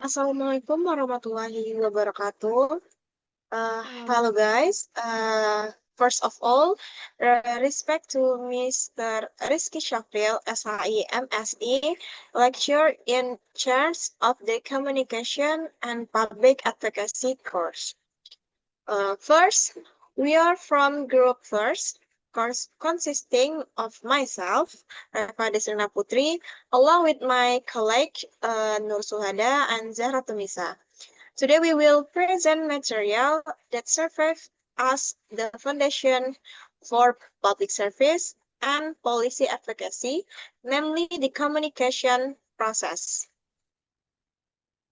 Assalamualaikum warahmatullahi wabarakatuh. Halo. Hello guys. First of all, respect to Mr. Rizky Syafril, SHI MSE, lecturer in charge of the Communication and Public Advocacy course. First, we are from Group First, course consisting of myself, Reva Desrina Putri, along with my colleague Nur Suhada and Zahra Tumisa. Today we will present material that serves as the foundation for public service and policy advocacy, namely the communication process.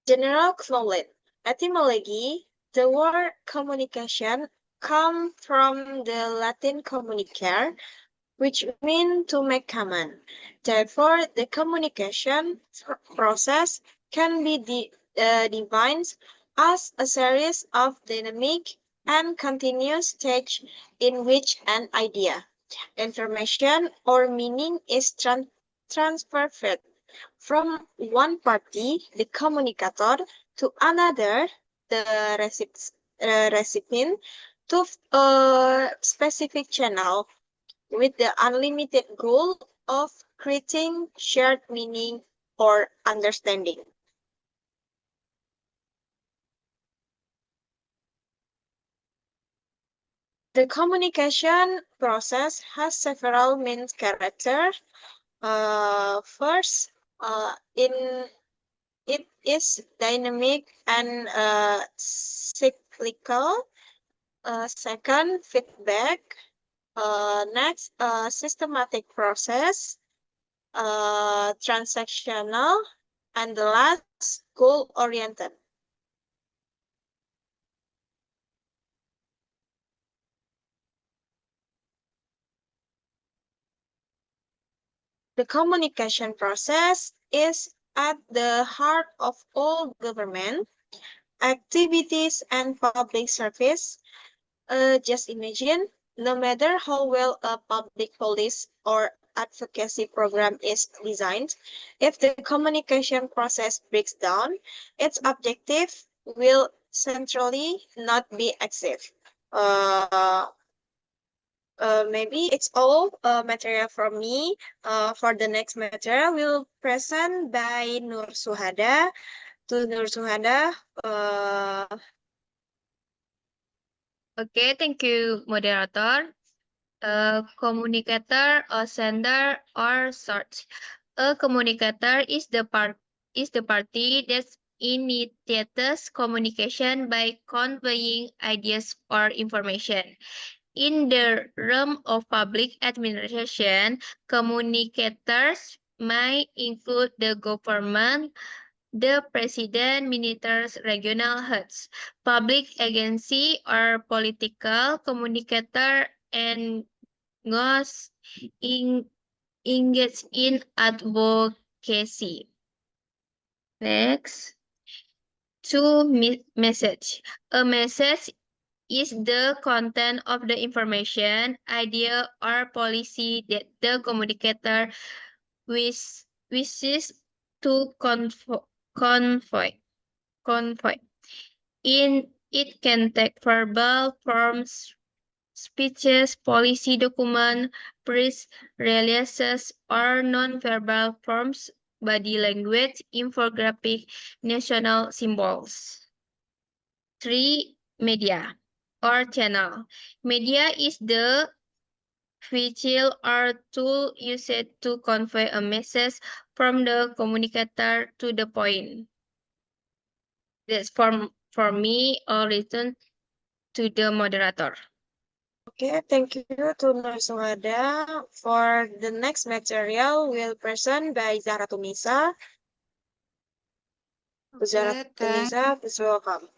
General knowledge. Etymology. The word communication comes from the Latin communicare, which means to make common. Therefore, the communication process can be defined as a series of dynamic and continuous stages in which an idea, information, or meaning is transferred from one party, the communicator, to another, the recipient, to a specific channel with the unlimited goal of creating shared meaning or understanding. The communication process has several main characters. First, it is dynamic and cyclical. Second, feedback. Next, systematic process. Transactional. And the last, goal-oriented. The communication process is at the heart of all government activities and public service. Just imagine, no matter how well a public policy or advocacy program is designed, if the communication process breaks down, its objective will centrally not be achieved. Uh, Maybe it's all material from me. For the next material, will present by Nur Suhada. To Nur Suhada, Okay, thank you, moderator. Communicator, a sender, or source. A communicator is the party that initiates communication by conveying ideas or information. In the realm of public administration, communicators may include the government, the president, ministers, regional heads, public agency, or political communicator, and those engage in advocacy. Next, message. A message is the content of the information, idea, or policy that the communicator wishes to convey. It can take verbal forms, speeches, policy document, press releases, or non-verbal forms, body language, infographic, national symbols. 3. Media or channel. Media is the vehicle or tool used to convey a message from the communicator to the point. That's for me, or return to the moderator. okay, thank you to Nur Suhada. For the next material, will present by Zahra Tumisa. Zahra Okay, thanks. Tumisa, please welcome.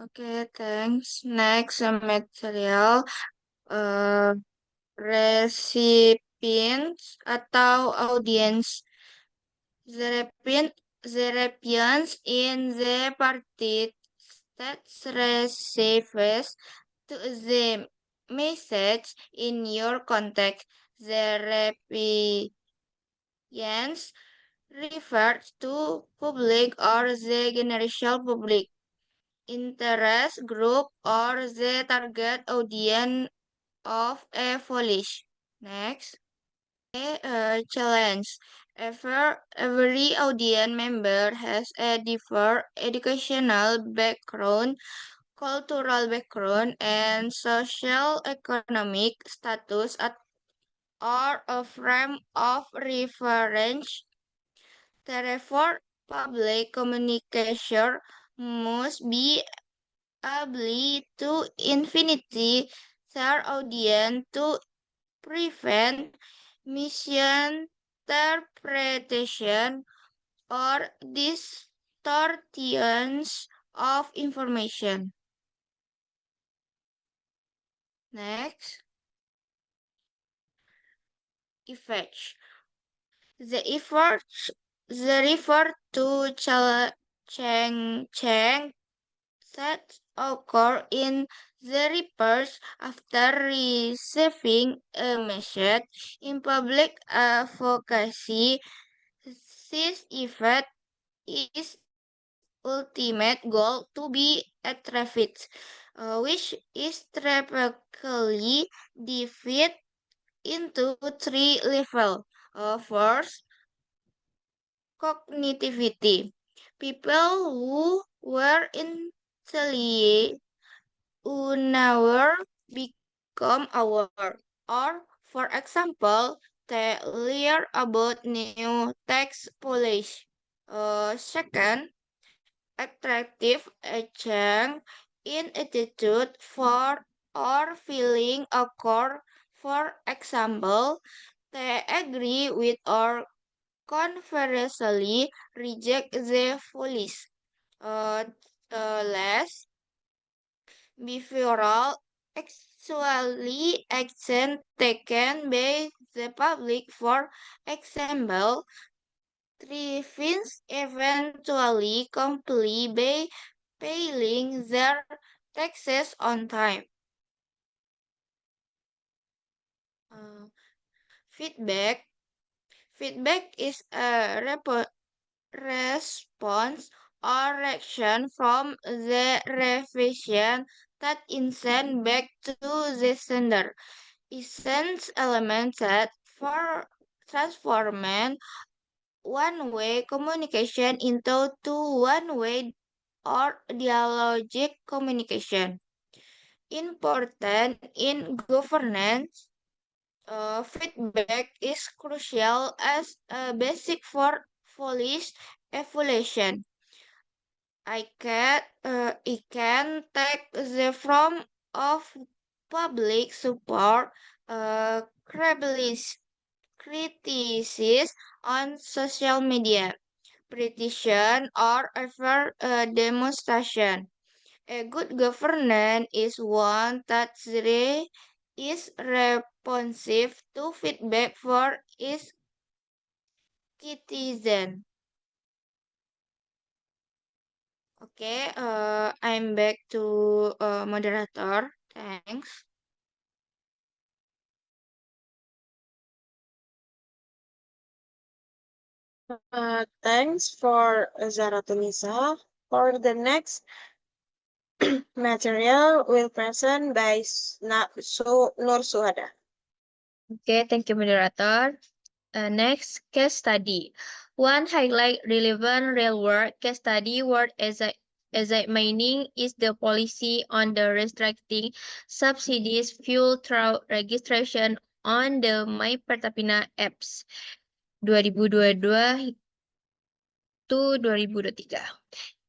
Okay, thanks. Next material, uh, recipients atau audience. The recipients in the party that receives to the message in your contact. The recipients refers to public or the general public, interest group, or the target audience of a policy. Next, a challenge. Every audience member has a different educational background, cultural background, and social economic status or a frame of reference. Therefore, public communication must be able to infinity their audience to prevent misinterpretation or distortions of information. Next, effects. The efforts the refer to change that occur in the reapers after receiving a message in public advocacy. This effect is ultimate goal to be achieved, which is typically divided into three levels. First, cognitivity. People who were intelligent unaware become aware. Or, for example, they learn about new text policy. Second, attractive a change in attitude for or feeling occur. For example, they agree with or conversely reject the police. Uh, Less behavioral actually action taken by the public, for example, Griffins eventually comply by paying their taxes on time. Uh, feedback. Feedback is a response or reaction from the revision that is sent back to the sender. Essence elements that for transforming one-way communication into two-one-way or dialogic communication. Important in governance, feedback is crucial as a basic for policy evaluation. It can take the form of public support, criticism on social media, petition, or even demonstration. A good governance is one that is responsive to feedback for its citizen. Okay, I'm back to moderator. Thanks. Thanks for Zaratunisa. For the next material will present by Nur Suhada. Okay, thank you, moderator. Next, case study. One highlight relevant real-world case study worth examining is the policy on the restricting subsidies fuel through registration on the My Pertamina apps 2022 to 2023.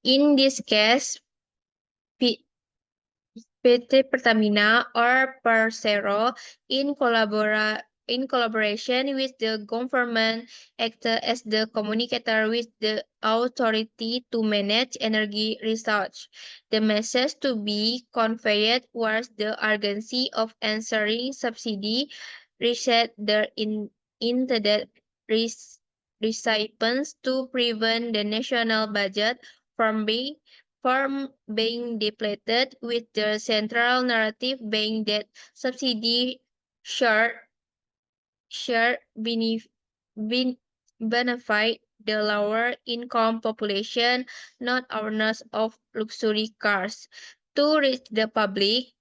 In this case, PT Pertamina or Persero in collaboration with the government acted as the communicator with the authority to manage energy research. The message to be conveyed was the urgency of answering subsidy reset the intended recipients to prevent the national budget from being depleted, with the central narrative being that subsidy share benefit the lower income population, not owners of luxury cars. To reach the public,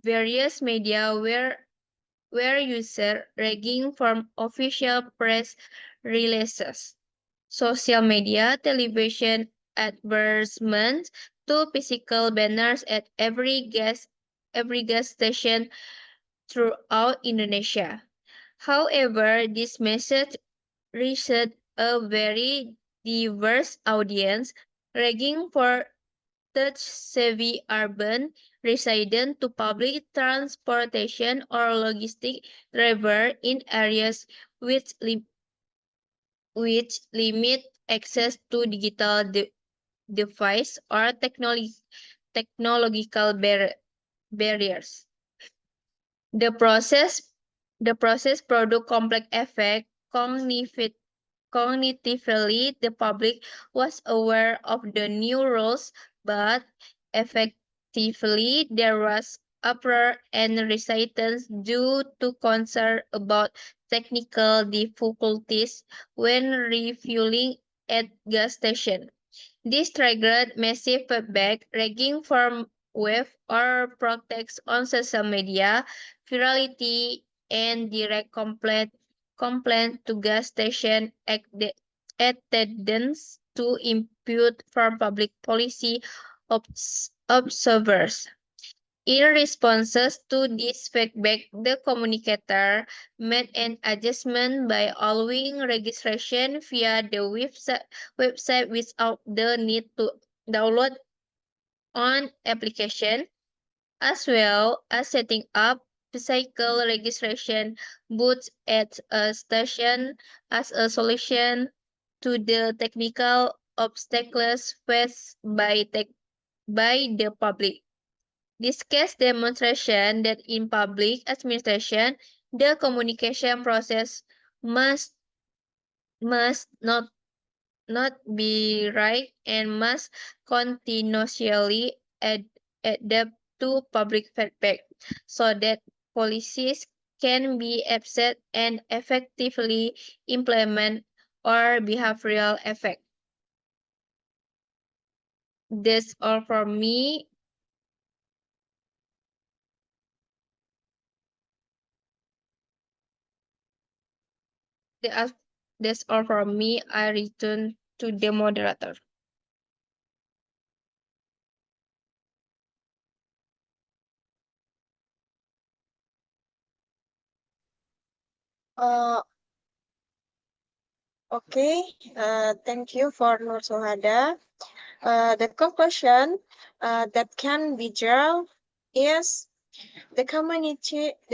various media were used, ranging from official press releases, social media, television advertisements, to physical banners at every gas station throughout Indonesia. However, this message reached a very diverse audience, ranging from tech-savvy urban residents to public transportation or logistic driver in areas which limit access to digital device or technological barriers. The process product complex effect. Cognitively, the public was aware of the new rules, but effectively there was uproar and resistance due to concern about technical difficulties when refueling at gas station. This triggered massive feedback, ranging from wave or protests on social media, virality, and direct complaint to gas station attendants to input from public policy observers. In responses to this feedback, the communicator made an adjustment by allowing registration via the website without the need to download an application, as well as setting up physical registration booths at a station as a solution to the technical obstacles faced by the public. This case demonstration that in public administration, the communication process must not be right and must continuously adapt to public feedback so that policies can be upset and effectively implement or behavioral effect. That's all from me. That's all from me. I return to the moderator. Uh, okay, thank you for Nur Suhada. The conclusion that can be drawn is the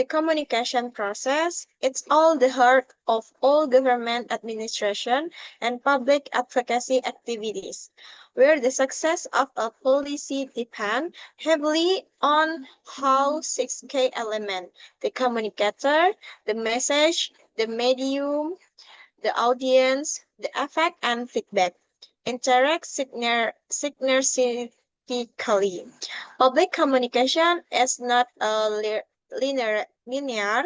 communication process. It's all the heart of all government administration and public advocacy activities, where the success of a policy depends heavily on how 6 key elements: the communicator, the message, the medium, the audience, the effect, and feedback interact synergistically. Public communication is not a linear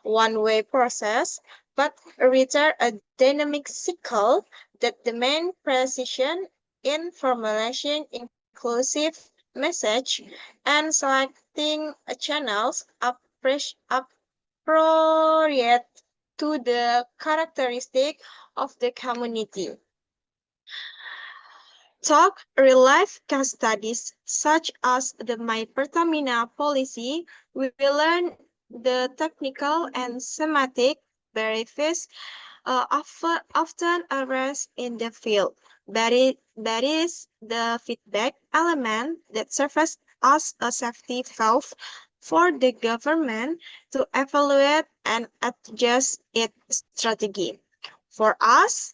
one-way process, but rather a dynamic cycle that demands precision in formulation, inclusive message, and selecting channels appropriate to the characteristic of the community. Talk real-life case studies such as the My Pertamina policy, we will learn the technical and semantic benefits often arise in the field. That is the feedback element that serves as a safety valve for the government to evaluate and adjust its strategy. For us,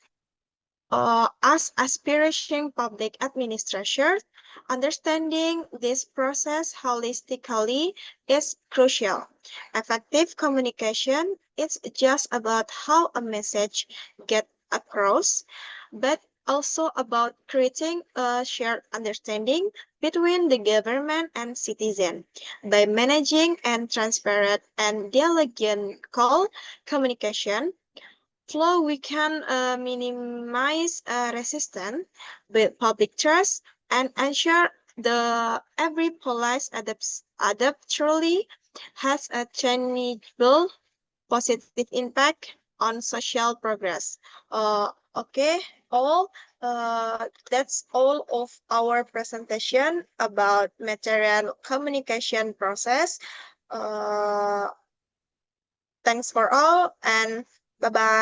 as aspiring public administrators, understanding this process holistically is crucial. Effective communication is just about how a message gets across, but also about creating a shared understanding between the government and citizen. By managing and transparent and dialogical communication, flow, we can minimize resistance, build public trust, and ensure every policy adapt truly has a tangible positive impact on social progress. Okay, all that's all of our presentation about material communication process. Uh, Thanks for all and bye bye.